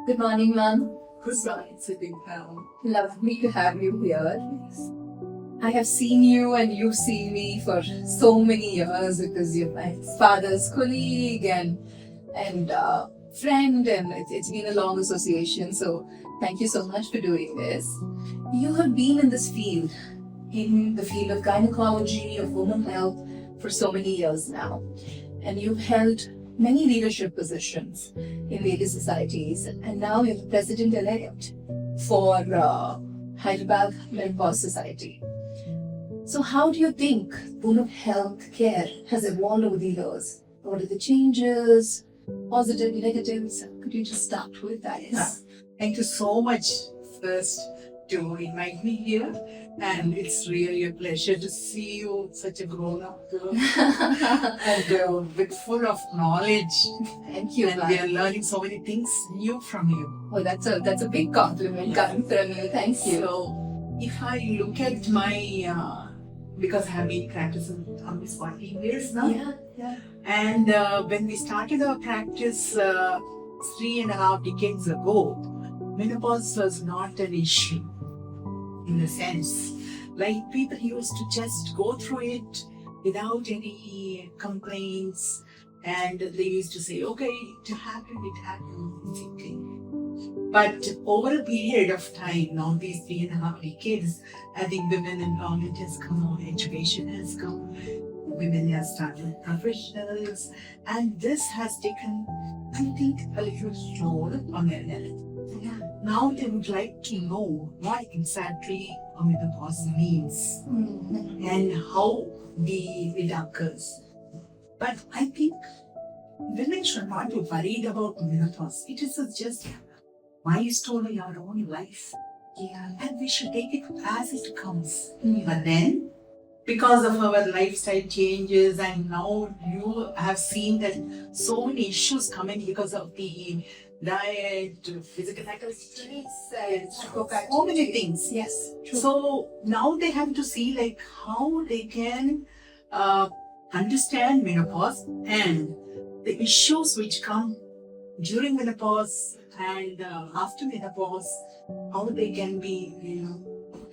Good morning, ma'am. Good morning, Sudeepta Rao. Lovely to have you here. I have seen you and you've seen me for so many years because you're my father's colleague and friend, and it's been a long association. So thank you so much for doing this. You have been in the field of gynecology, of women's health for so many years now, and you've held many leadership positions in various societies, and now you're the president-elect for Hyderabad Menopause Society. So how do you think women's health care has evolved over the years? What are the changes, positive, negatives? Could you just start with that? Thank you so much first to invite me here, and it's really a pleasure to see you, such a grown-up girl and with full of knowledge. Thank you. And we are learning so many things new from you. Oh, that's a big compliment coming from you. Thank you. So if I look at my because I have been practicing almost 14 years now. Yeah. And when we started our practice 3.5 decades ago, menopause was not an issue in the sense. Like people used to just go through it without any complaints, and they used to say, okay, it happened, simply. But over a period of time, now these 3.5 decades, I think women empowerment has come, education has come, women have started professionals, and this has taken, I think, a little toll on their health. Now they would like to know what exactly menopause means and how it occurs. But I think women should not be worried about menopause. It is just milestone in our own life. And we should take it as it comes. But then, because of our lifestyle changes, and now you have seen that so many issues coming because of the diet, physical activity, so many things. Yes, true. So now they have to see like how they can understand menopause and the issues which come during menopause and after menopause, how they can be,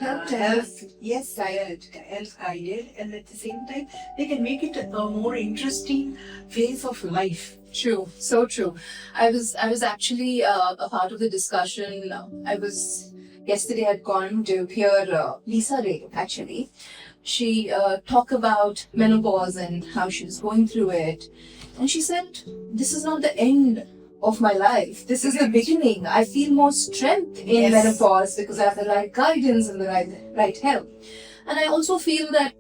health guided, and at the same time they can make it a more interesting phase of life. True, so true. I was actually a part of the discussion. Yesterday I'd gone to hear Lisa Ray, actually. She talked about menopause and how she was going through it. And she said, this is not the end of my life. This is the beginning. I feel more strength in menopause because I have the right guidance and the right help. And I also feel that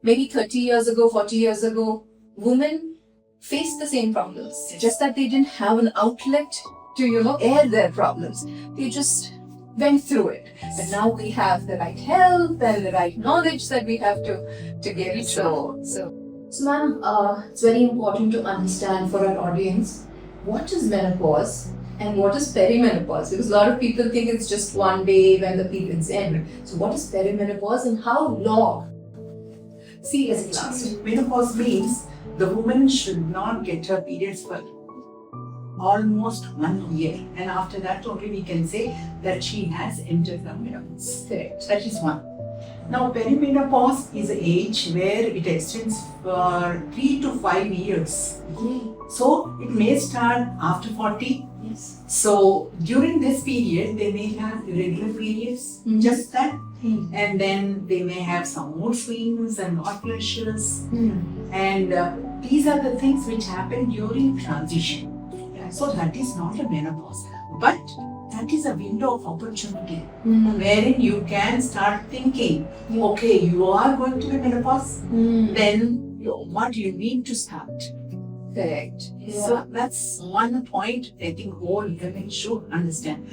maybe 30 years ago, 40 years ago, women faced the same problems. Just that they didn't have an outlet to, air their problems. They just went through it. But now we have the right help and the right knowledge that we have to give. So ma'am, it's very important to understand for our audience what is menopause and what is perimenopause, because a lot of people think it's just one day when the periods end. So what is perimenopause and how long? Seriously, menopause means the woman should not get her periods for almost 1 year, and after that only we can say that she has entered the menopause. Correct. That is one. Now perimenopause is an age where it extends for 3 to 5 years. So it may start after 40. Yes. So during this period they may have irregular periods, just that. And then they may have some mood swings and hot flushes. And these are the things which happen during transition. So that is not a menopause, but that is a window of opportunity wherein you can start thinking, okay, you are going to be menopause, then what you need to start. Correct. So that's one point I think all women should understand.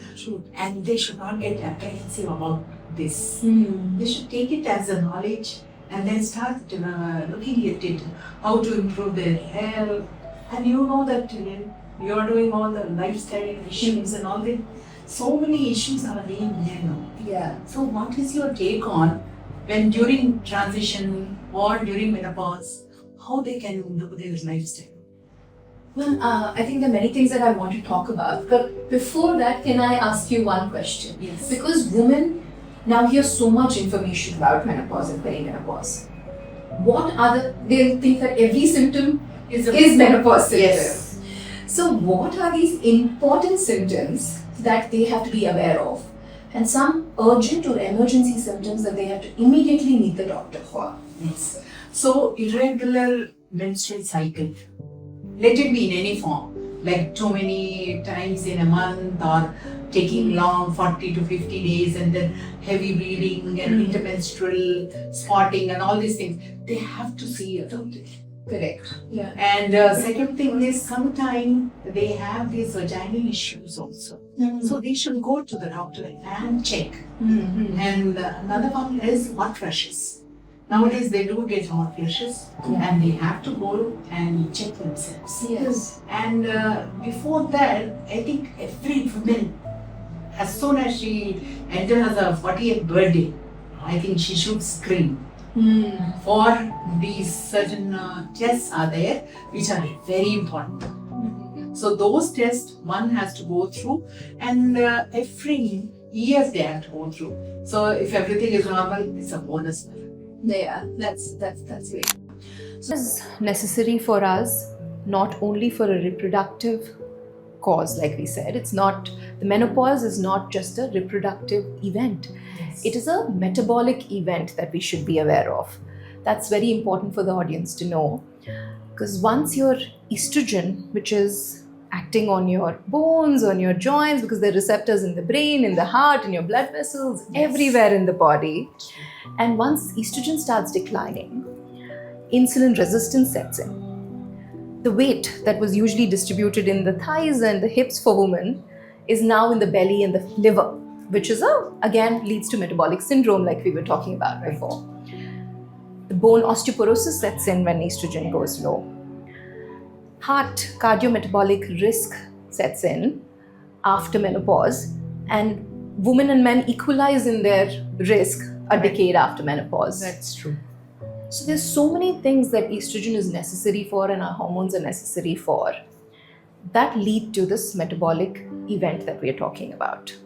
And they should not get apprehensive about this. They should take it as a knowledge and then start looking at it, how to improve their health. And you know that you are doing all the lifestyle issues and all that. So many issues are being there now. So what is your take on when during transition or during menopause, how they can do their lifestyle? Well, I think there are many things that I want to talk about, but before that, can I ask you one question? Yes. Because women now hear so much information about menopause and perimenopause. They'll think that every symptom is menopause symptom. Yes. So what are these important symptoms that they have to be aware of? And some urgent or emergency symptoms that they have to immediately meet the doctor for? Yes. So irregular menstrual cycle. Let it be in any form, like too many times in a month or taking long 40 to 50 days and then heavy bleeding and intermenstrual spotting and all these things. They have to see a doctor. Correct. Yeah. And second thing is sometimes they have these vaginal issues also. So they should go to the doctor and check. And another one is hot flushes. Nowadays they do get hot flushes and they have to go and check themselves. Yes. And before that, I think every woman, as soon as she enters her 40th birthday, I think she should scream. For these certain tests are there which are very important. So those tests one has to go through, and every year they have to go through. So if everything is normal, it's a bonus. Yeah, that's great. So it is necessary for us not only for a reproductive cause, like we said. It's not, the menopause is not just a reproductive event. It is a metabolic event that we should be aware of. That's very important for the audience to know, because once your estrogen, which is acting on your bones, on your joints, because there are receptors in the brain, in the heart, in your blood vessels, everywhere in the body, and once estrogen starts declining, insulin resistance sets in. The weight that was usually distributed in the thighs and the hips for women is now in the belly and the liver, which is again leads to metabolic syndrome like we were talking about before. The bone osteoporosis sets in when estrogen goes low. Heart cardiometabolic risk sets in after menopause, and women and men equalize in their risk a decade after menopause. That's true. So there's so many things that estrogen is necessary for and our hormones are necessary for that lead to this metabolic event that we are talking about.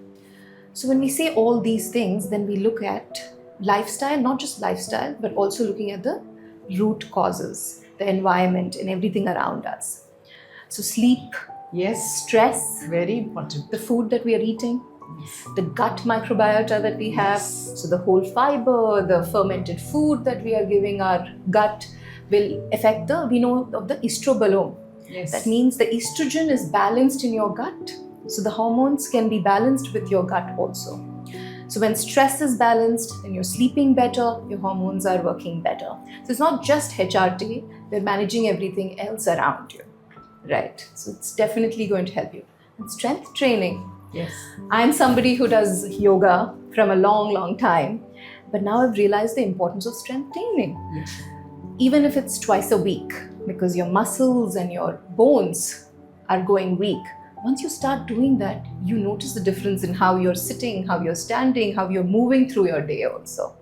So when we say all these things, then we look at lifestyle, not just lifestyle, but also looking at the root causes, the environment and everything around us. So sleep, Yes, stress, very important. the food that we are eating, the gut microbiota that we have. So the whole fiber, the fermented food that we are giving our gut will affect we know of the estrobolome. Yes. That means the estrogen is balanced in your gut. So the hormones can be balanced with your gut also. So when stress is balanced and you're sleeping better, your hormones are working better. So it's not just HRT, they're managing everything else around you. Right. So it's definitely going to help you. And strength training. Yes. I'm somebody who does yoga from a long time, but now I've realized the importance of strength training. Yes. Even if it's twice a week, because your muscles and your bones are going weak. Once you start doing that, you notice the difference in how you're sitting, how you're standing, how you're moving through your day also.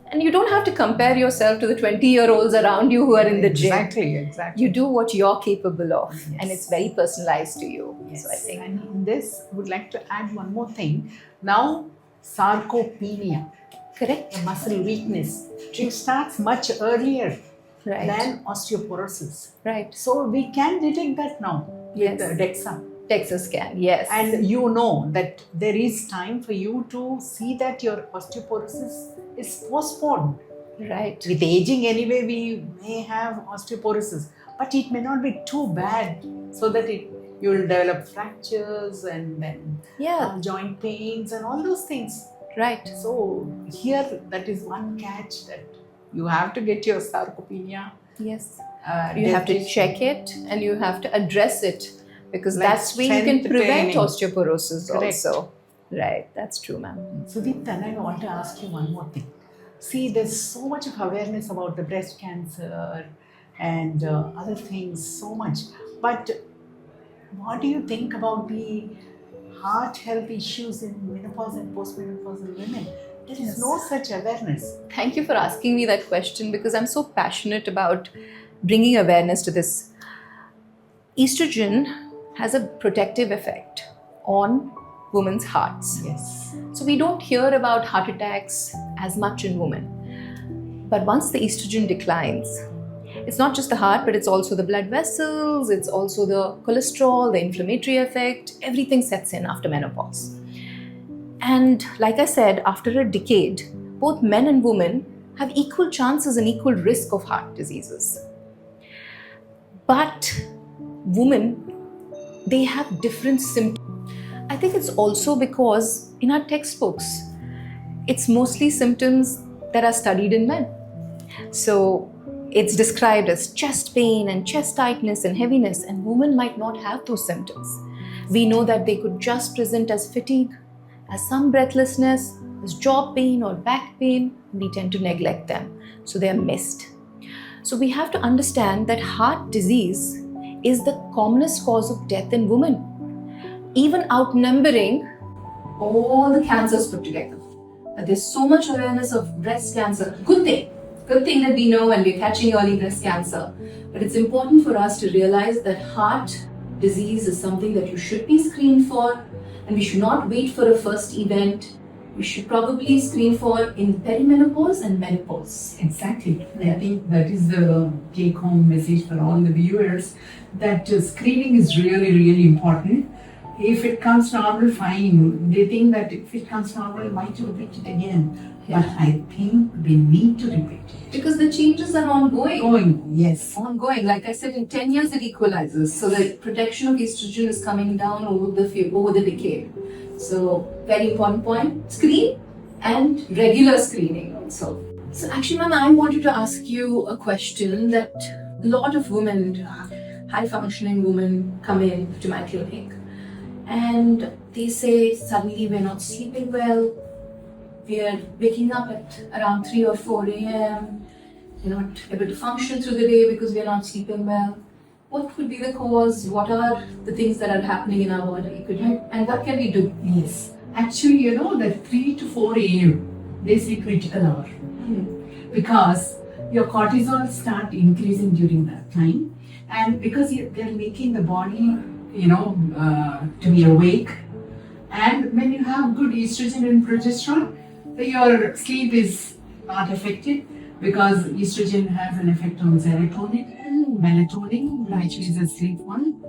And you don't have to compare yourself to the 20-year-olds around you who are in the gym. Exactly. You do what you're capable of, Yes. and it's very personalized to you. Yes. So I think And in this, I would like to add one more thing. Now, sarcopenia, correct. a muscle weakness, it starts much earlier Right. than osteoporosis. Right. So we can detect that now Yes. with DEXA. DEXA scan, yes. And you know that there is time for you to see that your osteoporosis is postponed. right. With aging anyway, we may have osteoporosis, but it may not be too bad, so that you will develop fractures and then Yeah, joint pains and all those things. right. So here, that is one catch, that you have to get your sarcopenia. Yes. You have to detected. check it and you have to address it, because Like that's where you can strength prevent training. osteoporosis Correct. also. Right, that's true, ma'am. Sudeepta, I want to ask you one more thing. See, there's so much of awareness about the breast cancer and other things, so much. But what do you think about the heart health issues in menopause and postmenopausal women? There is Yes. no such awareness. Thank you for asking me that question, because I'm so passionate about bringing awareness to this. Estrogen has a protective effect on women's hearts. Yes. So we don't hear about heart attacks as much in women. But once the estrogen declines, it's not just the heart, but it's also the blood vessels, it's also the cholesterol, the inflammatory effect, everything sets in after menopause. And like I said, after a decade, both men and women have equal chances and equal risk of heart diseases. But women, they have different symptoms. I think it's also because in our textbooks, it's mostly symptoms that are studied in men. So it's described as chest pain and chest tightness and heaviness, and women might not have those symptoms. We know that they could just present as fatigue, as some breathlessness, as jaw pain or back pain. We tend to neglect them, so they are missed. So we have to understand that heart disease is the commonest cause of death in women, even outnumbering all the cancers put together. There's so much awareness of breast cancer. Good thing that we know and we're catching early breast cancer. But it's important for us to realize that heart disease is something that you should be screened for, and we should not wait for a first event. We should probably screen for in perimenopause and menopause. Exactly. I think that is the take-home message for all the viewers, that screening is really, really important. If it comes normal, fine. They think that if it comes normal, why to repeat it again? Yeah. But I think we need to repeat it. Because the changes are ongoing. Yes. Ongoing. Like I said, in 10 years it equalizes. So the protection of estrogen is coming down over the decade. So very important point. Screen and regular screening also. So actually, ma'am, I wanted to ask you a question that a lot of women, high functioning women, come in to my clinic. And they say suddenly we're not sleeping well, we are waking up at around 3 or 4 a.m. We're not able to function through the day because we're not sleeping well. What could be the cause? What are the things that are happening in our body? And what can we do? Yes. Actually, you know that 3 to 4 a.m. they say critical hour. Because your cortisol start increasing during that time, and because they're making the body to be awake. And when you have good estrogen and progesterone, your sleep is not affected, because estrogen has an effect on serotonin, melatonin, which is a sleep one,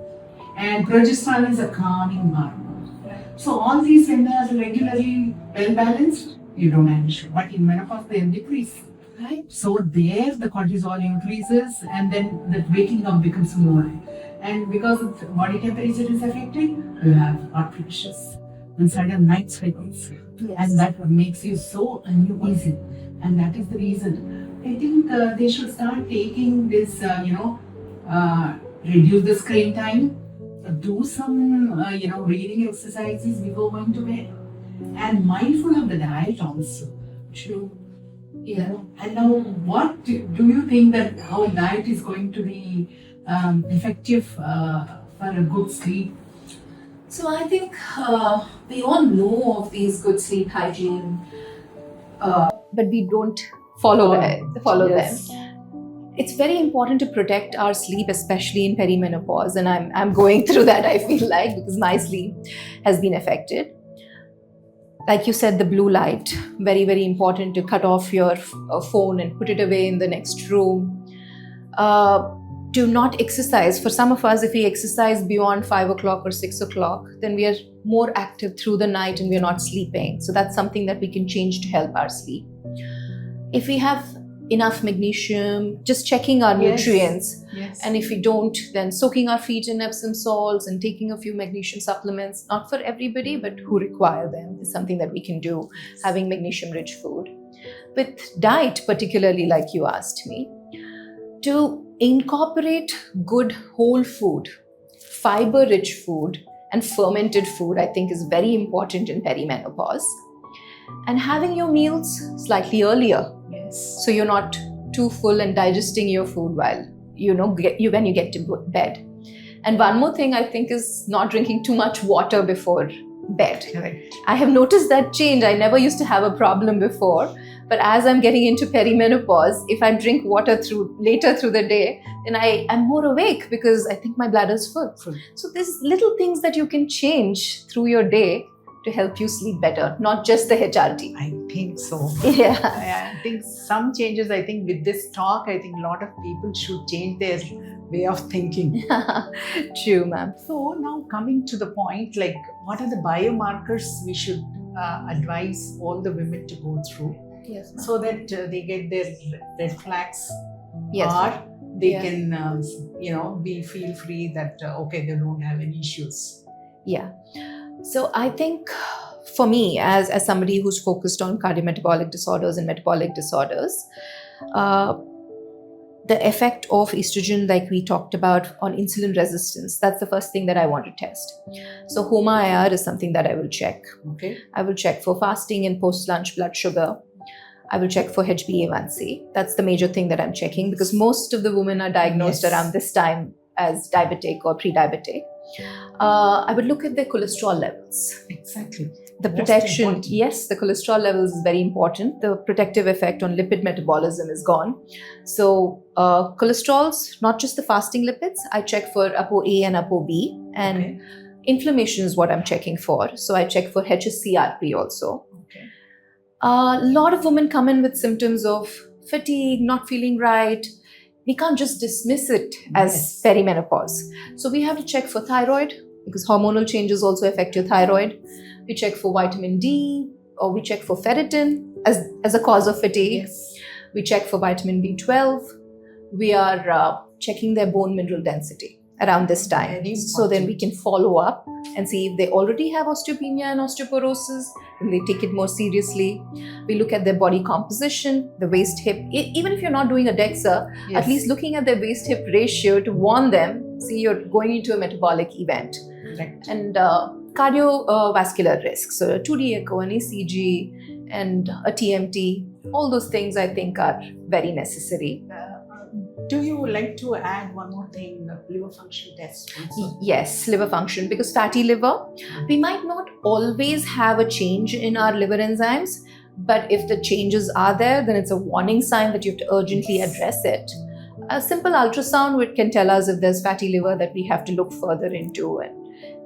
and progesterone is a calming hormone. So all these, when they are regularly well balanced, you don't have issue. But in menopause, they decrease. Right? So there the cortisol increases, and then the waking up becomes more. And because the body temperature is affected, you have hot flashes and sudden night cycles. Yes. And that makes you so uneasy. And that is the reason. I think they should start taking this, reduce the screen time, do some, reading exercises before going to bed, and mindful of the diet also. True. Yeah. And now, what do you think that how diet is going to be effective for a good sleep? So I think we all know of these good sleep hygiene, but we don't follow them. Yes. It's very important to protect our sleep, especially in perimenopause, and I'm going through that, I feel like, because my sleep has been affected. Like you said, the blue light, very, very important to cut off your phone and put it away in the next room. Do not exercise. For some of us, if we exercise beyond 5 o'clock or 6 o'clock, then we are more active through the night and we're not sleeping. So that's something that we can change to help our sleep. If we have enough magnesium, just checking our nutrients. Yes. And if we don't, then soaking our feet in Epsom salts and taking a few magnesium supplements, not for everybody, but who require them, is something that we can do, having magnesium-rich food. With diet, particularly like you asked me, to incorporate good whole food, fiber-rich food, and fermented food, I think is very important in perimenopause. And having your meals slightly earlier. Yes. So you're not too full and digesting your food while, when you get to bed. And one more thing I think is not drinking too much water before bed. Correct. I have noticed that change. I never used to have a problem before, But as I'm getting into perimenopause, if I drink water later through the day, then I'm more awake because I think my bladder's full. So there's little things that you can change through your day to help you sleep better, not just the HRT. I think so. Yeah. I think some changes, I think with this talk, I think a lot of people should change their way of thinking. True, ma'am. So now coming to the point, like what are the biomarkers we should advise all the women to go through? Yes, ma'am. So that they get their red flags, Yes, or they Yeah. can, be feel free that okay, they don't have any issues. Yeah. So I think for me, as somebody who's focused on cardiometabolic disorders and metabolic disorders, the effect of estrogen, like we talked about, on insulin resistance, that's the first thing that I want to test. So HOMA-IR is something that I will check. Okay. I will check for fasting and post-lunch blood sugar. I will check for HbA1c. That's the major thing that I'm checking because most of the women are diagnosed Yes. around this time as diabetic or pre-diabetic. I would look at their cholesterol levels. Exactly. The Most protection, important. yes, the cholesterol levels is very important. The protective effect on lipid metabolism is gone. So cholesterols, not just the fasting lipids, I check for ApoA and ApoB, and Okay. inflammation is what I'm checking for. So I check for HSCRP also. Okay. A lot of women come in with symptoms of fatigue, not feeling right. We can't just dismiss it as Yes. perimenopause. So we have to check for thyroid because hormonal changes also affect your thyroid. We check for vitamin D, or we check for ferritin as a cause of fatigue. Yes. We check for vitamin B12. We are checking their bone mineral density around this time. Very So then important. we can follow up and see if they already have osteopenia and osteoporosis, and they take it more seriously. We look at their body composition, the waist hip. Even if you're not doing a DEXA, Yes. at least looking at their waist hip ratio to warn them, see you're going into a metabolic event. Correct. And cardiovascular risk, so a 2D echo, an ECG, and a TMT, all those things I think are very necessary. Do you like to add one more thing, liver function test also? Yes, liver function, because fatty liver, we might not always have a change in our liver enzymes, but if the changes are there, then it's a warning sign that you have to urgently address it. A simple ultrasound can tell us if there's fatty liver that we have to look further into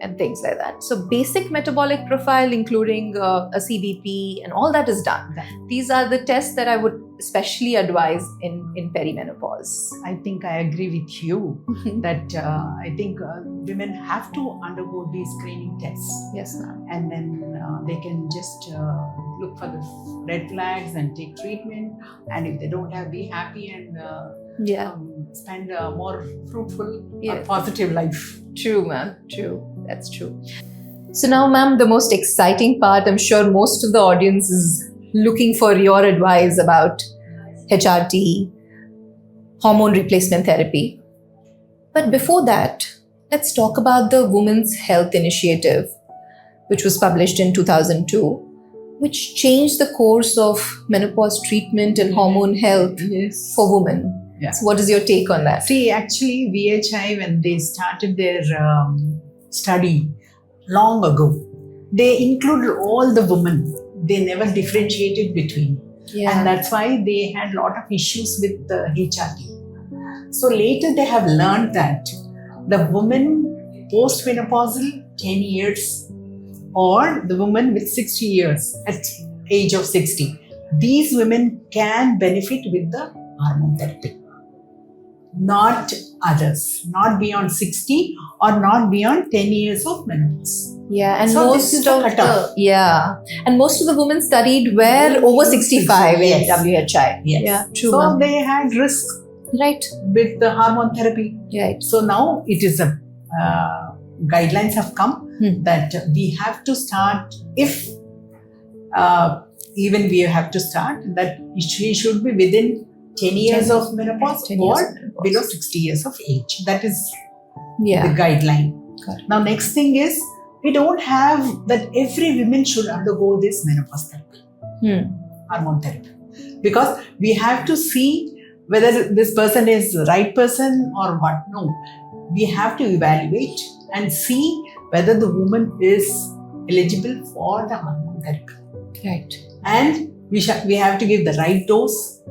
and things like that. So basic metabolic profile, including a CBP and all that is done. These are the tests that I would especially advise in perimenopause. I think I agree with you that I think women have to undergo these screening tests, Yes, ma'am. and then they can just look for the red flags and take treatment. And if they don't have, be happy and Yeah, spend a more fruitful, Yes. positive life. true, ma'am. True. That's true. So now, ma'am, the most exciting part, I'm sure most of the audience is looking for your advice about HRT, hormone replacement therapy. But before that, let's talk about the Women's Health Initiative, which was published in 2002, which changed the course of menopause treatment and hormone health Yes. for women. Yeah. So what is your take on that? See, actually, VHI, when they started their study long ago, they included all the women. They never differentiated between. And that's why they had a lot of issues with the HRT. So later they have learned that the woman post-menopausal 10 years or the woman with 60 years at age of 60, these women can benefit with the hormone therapy. Not others, not beyond 60 or not beyond 10 years of menopause. Yeah, and So this is the cutoff. and most of the women studied were over 65 in Yes. WHI. Yes. Yeah, true. So ma'am. they had risk Right, with the hormone therapy. right. So now it is a guidelines have come that we have to start, if even we have to start, that she should be within 10 years of menopause 10 years or of menopause. below 60 years of age. That is Yeah, the guideline. Correct. Now next thing is, we don't have that every woman should undergo this menopause therapy, hormone therapy, because we have to see whether this person is the right person or what. No, we have to evaluate and see whether the woman is eligible for the hormone therapy. right. And We have to give the right dose,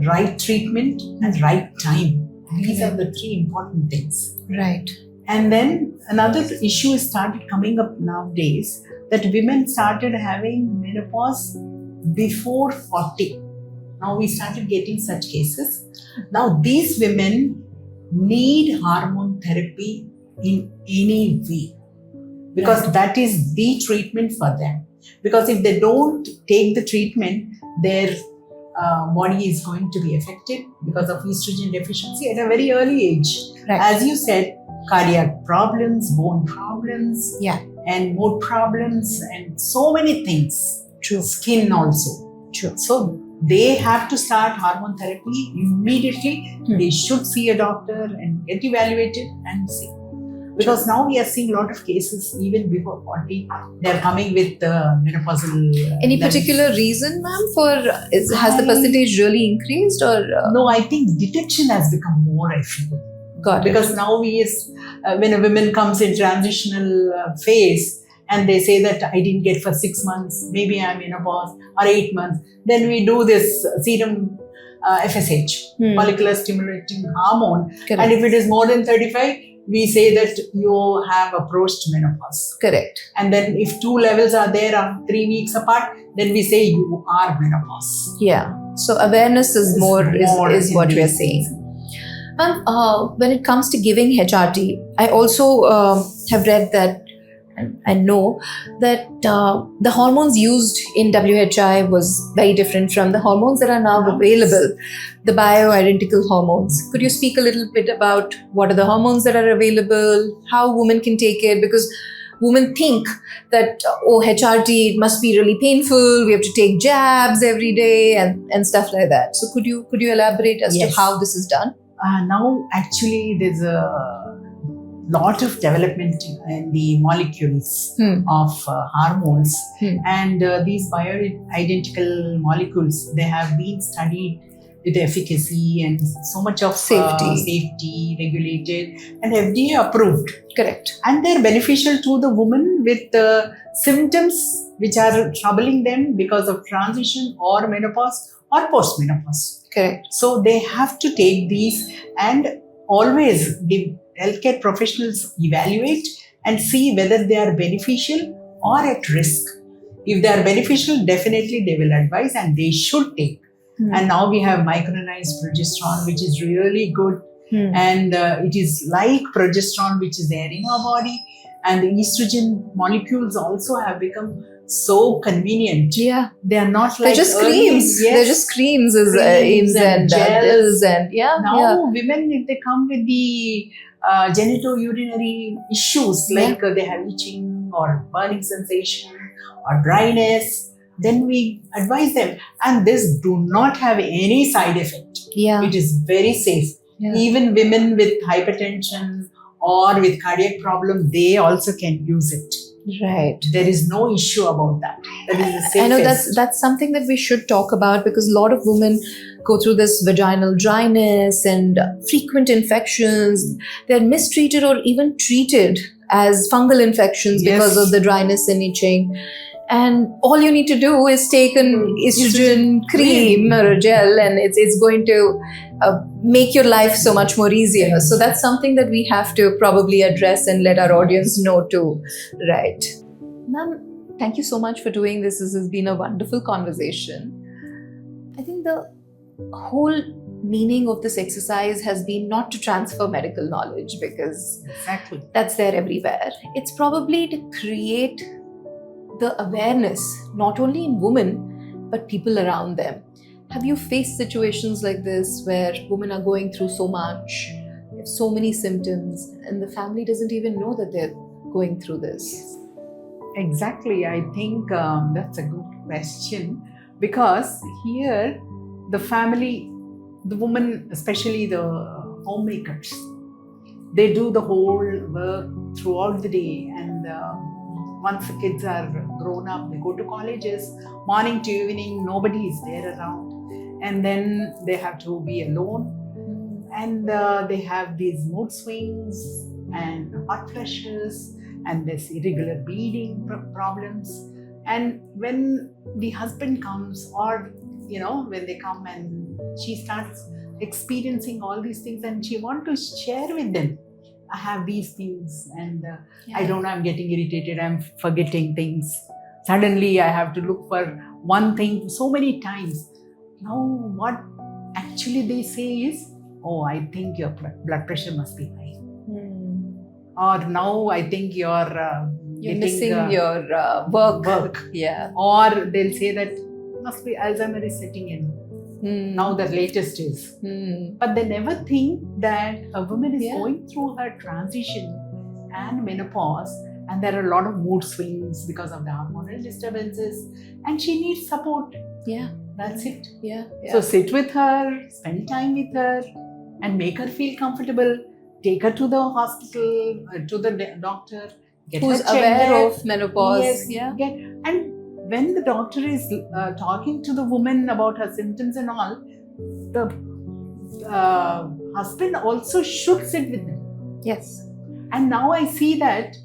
right treatment, and right time. These are the three important things. Right. And then another issue started coming up nowadays, that women started having menopause before 40. Now we started getting such cases. Now these women need hormone therapy in any way, because that is the treatment for them. Because if they don't take the treatment, their body is going to be affected because of estrogen deficiency at a very early age. Right. As you said, cardiac problems, bone problems, Yeah. and mood problems, and so many things. True. Skin also. True. So they have to start hormone therapy immediately. They should see a doctor and get evaluated and see. Because now we are seeing a lot of cases even before 40. They are coming with menopausal. Any levels. particular reason, ma'am, for has the percentage really increased or? No, I think detection has become more, I feel. Got it. Because now when a woman comes in transitional phase and they say that I didn't get for 6 months, maybe I'm menopause, or 8 months, then we do this serum FSH, molecular stimulating hormone. Correct. And if it is more than 35, we say that you have approached menopause. Correct. And then if 2 levels are there 3 weeks apart, then we say you are menopause. Yeah. So awareness is more is what we are saying. Ma'am, when it comes to giving HRT, I also have read that and know that the hormones used in WHI was very different from the hormones that are now available, the bioidentical hormones. Could you speak a little bit about what are the hormones that are available, how women can take it? Because women think that, HRT, it must be really painful, we have to take jabs every day and stuff like that. So could you elaborate as to how this is done? Now actually there's a lot of development in the molecules of hormones, and these bioidentical molecules, they have been studied with efficacy and so much of safety regulated and FDA approved. Correct. And they're beneficial to the woman with symptoms which are troubling them because of transition or menopause or postmenopause. Correct. So they have to take these, and always give healthcare professionals evaluate and see whether they are beneficial or at risk. If they are beneficial, definitely they will advise and they should take. And now we have micronized progesterone, which is really good. And it is like progesterone, which is there in our body. And the estrogen molecules also have become so convenient. Yeah. They are not like they're just creams. Yes. They're just creams and gels and Now women, if they come with the genitourinary issues, like they have itching or burning sensation or dryness, then we advise them. And this do not have any side effect. Yeah. It is very safe. Yeah. Even women with hypertension or with cardiac problem, they also can use it. Right. There is no issue about that. That is the safest. I know that's something that we should talk about, because a lot of women go through this vaginal dryness and frequent infections. They're mistreated or even treated as fungal infections because of the dryness and itching. And all you need to do is take an estrogen cream or a gel, and it's going to make your life so much more easier. So that's something that we have to probably address and let our audience know too. Right. Ma'am, thank you so much for doing this. This has been a wonderful conversation. I think the whole meaning of this exercise has been not to transfer medical knowledge, because that's there everywhere. It's probably to create the awareness, not only in women, but people around them. Have you faced situations like this where women are going through so much, they have so many symptoms, and the family doesn't even know that they're going through this? Exactly. I think that's a good question, because here the family, the woman, especially the homemakers, they do the whole work throughout the day, and once the kids are grown up, they go to colleges, morning to evening, nobody is there around. And then they have to be alone. And they have these mood swings and hot flushes and this irregular bleeding problems. And when the husband comes, or when they come and she starts experiencing all these things and she wants to share with them, I have these things, and I don't know, I'm getting irritated, I'm forgetting things. Suddenly I have to look for one thing so many times. Now what actually they say is, oh, I think your blood pressure must be high. Or now I think you're missing your work. Yeah. Or they'll say that must be Alzheimer's is setting in. Now the latest is. But they never think that a woman is going through her transition and menopause, and there are a lot of mood swings because of the hormonal disturbances, and she needs support. Yeah. That's it. Yeah. So sit with her, spend time with her, and make her feel comfortable. Take her to the hospital, to the doctor. Who's aware of menopause. Yes, and when the doctor is talking to the woman about her symptoms and all, the husband also should sit with them. Yes. And now I see that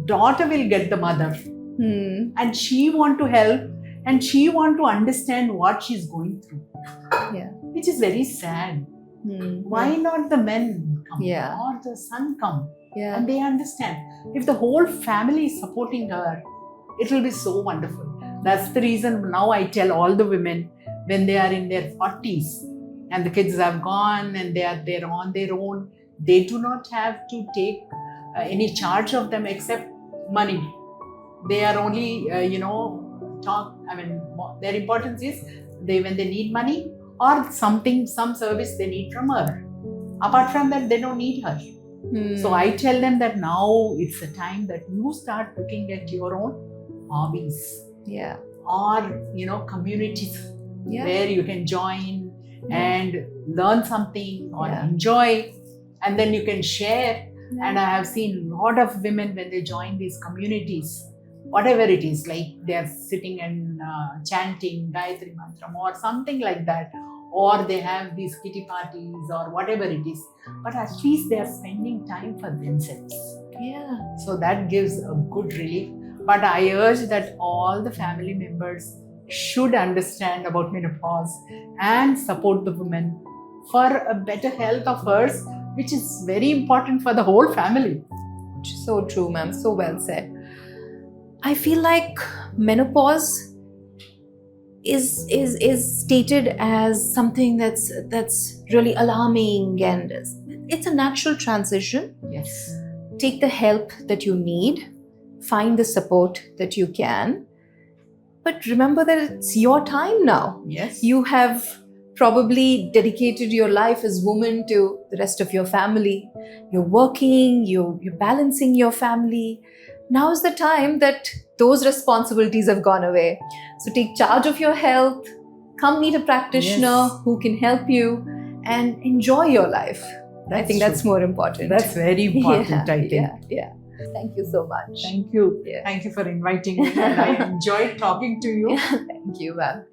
daughter will get the mother, and she want to help, and she want to understand what she's going through. Yeah. Which is very sad. Why not the men come or the son come? Yeah. And they understand. If the whole family is supporting her, it will be so wonderful. That's the reason now I tell all the women, when they are in their 40s and the kids have gone and they are there on their own, they do not have to take any charge of them except money. They are only, their importance is when they need money or some service they need from her. Apart from that, they don't need her. So I tell them that now it's the time that you start looking at your own hobbies. Yeah. Or, communities where you can join and learn something or enjoy, and then you can share. And I have seen a lot of women when they join these communities, whatever it is, like they're sitting and chanting Gayatri Mantram or something like that, or they have these kitty parties or whatever it is, but at least they are spending time for themselves. Yeah. So that gives a good relief. But I urge that all the family members should understand about menopause and support the woman for a better health of hers, which is very important for the whole family. So true, ma'am. So well said. I feel like menopause is stated as something that's really alarming, and it's a natural transition. Yes. Take the help that you need, find the support that you can, but remember that it's your time now. Yes. You have probably dedicated your life as woman to the rest of your family. You're working, you're balancing your family. Now is the time that those responsibilities have gone away. So take charge of your health, come meet a practitioner who can help you, and enjoy your life. I think that's more important. That's very important, I think. Yeah. Thank you so much. Thank you. Yeah. Thank you for inviting me. And I enjoyed talking to you. Thank you, ma'am.